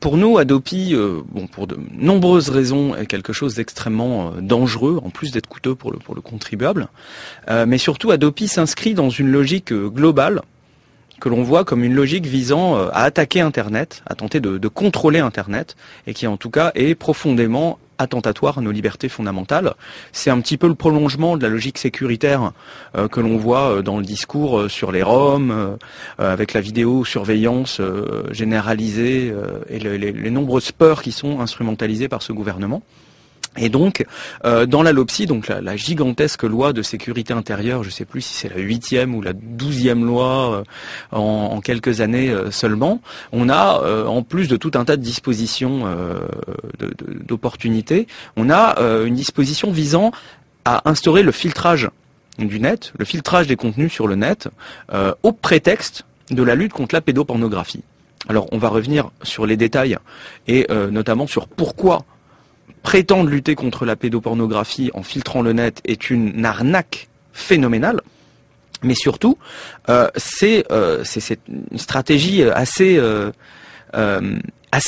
Pour nous, Adopi, bon, pour de nombreuses raisons, est quelque chose d'extrêmement dangereux, en plus d'être coûteux pour le contribuable. Mais surtout, Adopi s'inscrit dans une logique globale que l'on voit comme une logique visant à attaquer Internet, à tenter de contrôler Internet, et qui en tout cas est profondément attentatoire à nos libertés fondamentales. C'est un petit peu le prolongement de la logique sécuritaire que l'on voit dans le discours sur les Roms, avec la vidéosurveillance généralisée et les nombreuses peurs qui sont instrumentalisées par ce gouvernement. Et donc, dans la LOPSI, donc la gigantesque loi de sécurité intérieure, je ne sais plus si c'est la 8e ou la 12e loi en quelques années seulement, on a, en plus de tout un tas de dispositions d'opportunités, on a une disposition visant à instaurer le filtrage du net, le filtrage des contenus sur le net, au prétexte de la lutte contre la pédopornographie. Alors, on va revenir sur les détails et notamment sur pourquoi prétendre lutter contre la pédopornographie en filtrant le net est une arnaque phénoménale, mais surtout, c'est une stratégie assez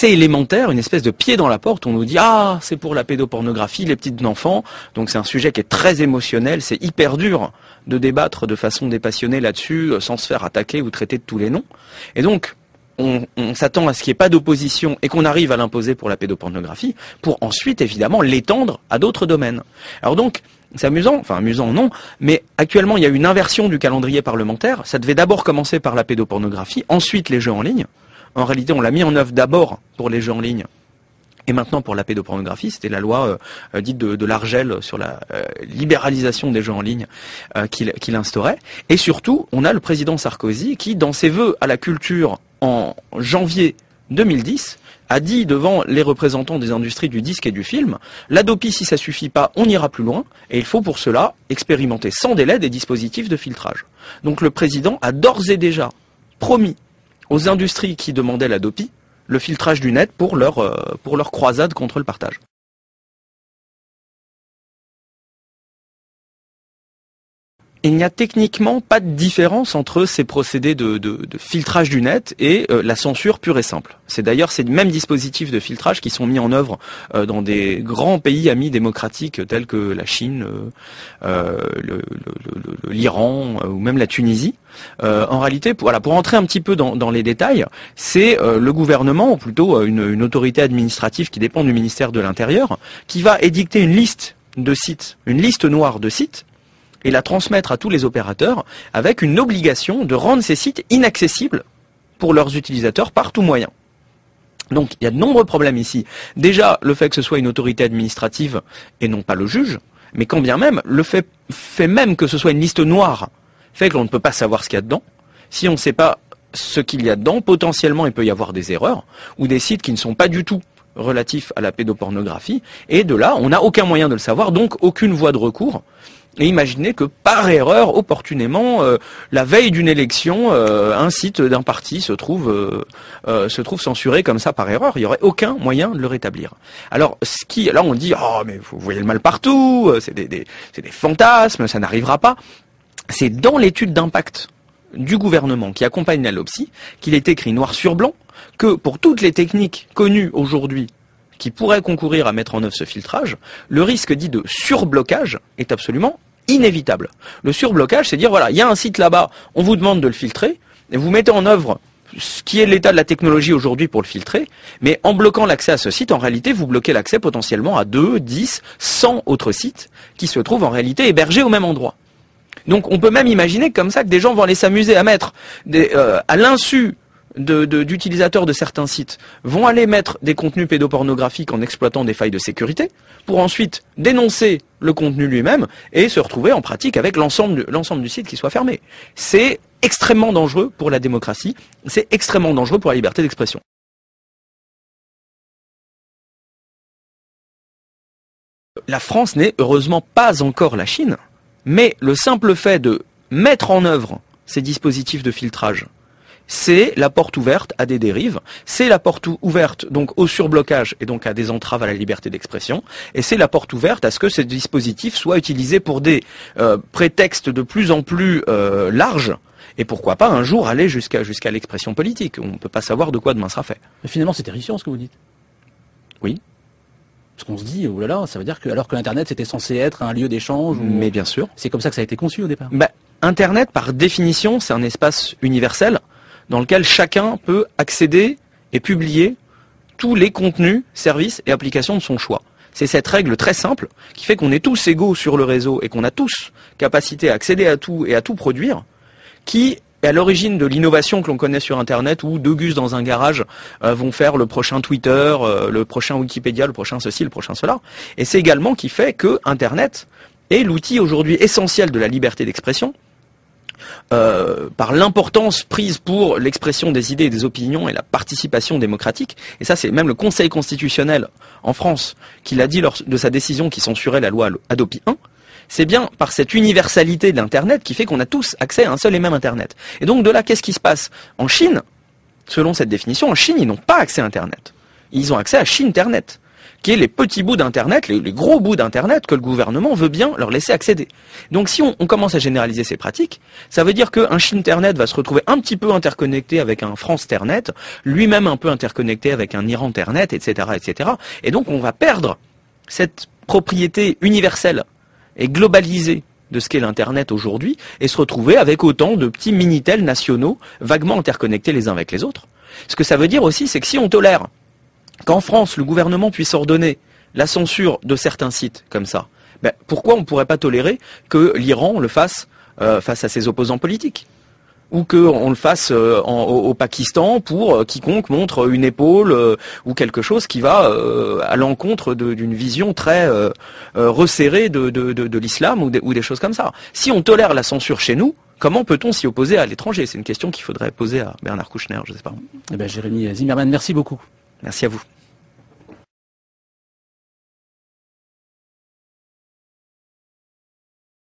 élémentaire, une espèce de pied dans la porte. On nous dit « Ah, c'est pour la pédopornographie, les petites enfants ». Donc c'est un sujet qui est très émotionnel, c'est hyper dur de débattre de façon dépassionnée là-dessus, sans se faire attaquer ou traiter de tous les noms. Et donc, on s'attend à ce qu'il n'y ait pas d'opposition et qu'on arrive à l'imposer pour la pédopornographie, pour ensuite évidemment l'étendre à d'autres domaines. Alors donc, c'est amusant, enfin amusant non, mais actuellement il y a une inversion du calendrier parlementaire. Ça devait d'abord commencer par la pédopornographie, ensuite les jeux en ligne. En réalité, on l'a mis en œuvre d'abord pour les jeux en ligne et maintenant pour la pédopornographie. C'était la loi dite de l'Argel sur la libéralisation des jeux en ligne qui l'instaurait. Et surtout, on a le président Sarkozy qui, dans ses vœux à la culture en janvier 2010, a dit devant les représentants des industries du disque et du film, l'Adopi, si ça suffit pas, on ira plus loin, et il faut pour cela expérimenter sans délai des dispositifs de filtrage. Donc le président a d'ores et déjà promis aux industries qui demandaient l'Adopi le filtrage du net pour leur croisade contre le partage. Il n'y a techniquement pas de différence entre ces procédés de filtrage du net et la censure pure et simple. C'est d'ailleurs ces mêmes dispositifs de filtrage qui sont mis en œuvre dans des grands pays amis démocratiques tels que la Chine, l'Iran ou même la Tunisie. En réalité, pour entrer un petit peu dans les détails, c'est le gouvernement, ou plutôt une autorité administrative qui dépend du ministère de l'Intérieur, qui va édicter une liste de sites, une liste noire de sites, et la transmettre à tous les opérateurs avec une obligation de rendre ces sites inaccessibles pour leurs utilisateurs par tout moyen. Donc il y a de nombreux problèmes ici. Déjà, le fait que ce soit une autorité administrative et non pas le juge, mais quand bien même, le fait même que ce soit une liste noire fait que l'on ne peut pas savoir ce qu'il y a dedans. Si on ne sait pas ce qu'il y a dedans, potentiellement il peut y avoir des erreurs ou des sites qui ne sont pas du tout relatifs à la pédopornographie, et de là, on n'a aucun moyen de le savoir, donc aucune voie de recours. Et imaginez que par erreur, opportunément, la veille d'une élection, un site d'un parti se trouve censuré comme ça par erreur. Il n'y aurait aucun moyen de le rétablir. Alors, là on dit, oh mais vous voyez le mal partout, c'est des fantasmes, ça n'arrivera pas. C'est dans l'étude d'impact du gouvernement qui accompagne la LOPSI qu'il est écrit noir sur blanc que pour toutes les techniques connues aujourd'hui qui pourraient concourir à mettre en œuvre ce filtrage, le risque dit de surblocage est absolument inévitable. Le surblocage, c'est dire, voilà, il y a un site là-bas, on vous demande de le filtrer, et vous mettez en œuvre ce qui est l'état de la technologie aujourd'hui pour le filtrer, mais en bloquant l'accès à ce site, en réalité, vous bloquez l'accès potentiellement à 2, 10, 100 autres sites qui se trouvent en réalité hébergés au même endroit. Donc on peut même imaginer comme ça que des gens vont aller s'amuser à mettre, à l'insu d'utilisateurs de certains sites, vont aller mettre des contenus pédopornographiques en exploitant des failles de sécurité, pour ensuite dénoncer le contenu lui-même et se retrouver en pratique avec l'ensemble du site qui soit fermé. C'est extrêmement dangereux pour la démocratie, c'est extrêmement dangereux pour la liberté d'expression. La France n'est heureusement pas encore la Chine, mais le simple fait de mettre en œuvre ces dispositifs de filtrage c'est la porte ouverte à des dérives, c'est la porte ouverte donc au surblocage et donc à des entraves à la liberté d'expression, et c'est la porte ouverte à ce que ce dispositif soit utilisé pour des prétextes de plus en plus larges, et pourquoi pas un jour aller jusqu'à l'expression politique. On ne peut pas savoir de quoi demain sera fait. Mais finalement, c'est terrifiant ce que vous dites. Oui. Parce qu'on se dit, oh là là, ça veut dire que alors que l'Internet c'était censé être un lieu d'échange. Mais bien sûr. C'est comme ça que ça a été conçu au départ. Internet, par définition, c'est un espace universel dans lequel chacun peut accéder et publier tous les contenus, services et applications de son choix. C'est cette règle très simple qui fait qu'on est tous égaux sur le réseau et qu'on a tous capacité à accéder à tout et à tout produire, qui est à l'origine de l'innovation que l'on connaît sur Internet, où deux gus dans un garage vont faire le prochain Twitter, le prochain Wikipédia, le prochain ceci, le prochain cela. Et c'est également qui fait que Internet est l'outil aujourd'hui essentiel de la liberté d'expression, par l'importance prise pour l'expression des idées et des opinions et la participation démocratique. Et ça, c'est même le Conseil constitutionnel en France qui l'a dit lors de sa décision qui censurait la loi Hadopi 1. C'est bien par cette universalité de l'Internet qui fait qu'on a tous accès à un seul et même Internet. Et donc de là, qu'est-ce qui se passe? En Chine, selon cette définition, en Chine, ils n'ont pas accès à Internet. Ils ont accès à Chine-Internet, qui est les petits bouts d'Internet, les gros bouts d'Internet que le gouvernement veut bien leur laisser accéder. Donc si on commence à généraliser ces pratiques, ça veut dire qu'un Chine-Internet va se retrouver un petit peu interconnecté avec un France-Internet, lui-même un peu interconnecté avec un Iran-Internet, etc., etc. Et donc on va perdre cette propriété universelle et globalisée de ce qu'est l'Internet aujourd'hui, et se retrouver avec autant de petits Minitel nationaux vaguement interconnectés les uns avec les autres. Ce que ça veut dire aussi, c'est que si on tolère qu'en France, le gouvernement puisse ordonner la censure de certains sites comme ça, pourquoi on ne pourrait pas tolérer que l'Iran le fasse face à ses opposants politiques? Ou qu'on le fasse au Pakistan pour quiconque montre une épaule ou quelque chose qui va à l'encontre d'une vision très resserrée de l'islam ou des choses comme ça. Si on tolère la censure chez nous, comment peut-on s'y opposer à l'étranger? C'est une question qu'il faudrait poser à Bernard Kouchner, je ne sais pas. Jérémy Zimmermann, merci beaucoup. Merci à vous.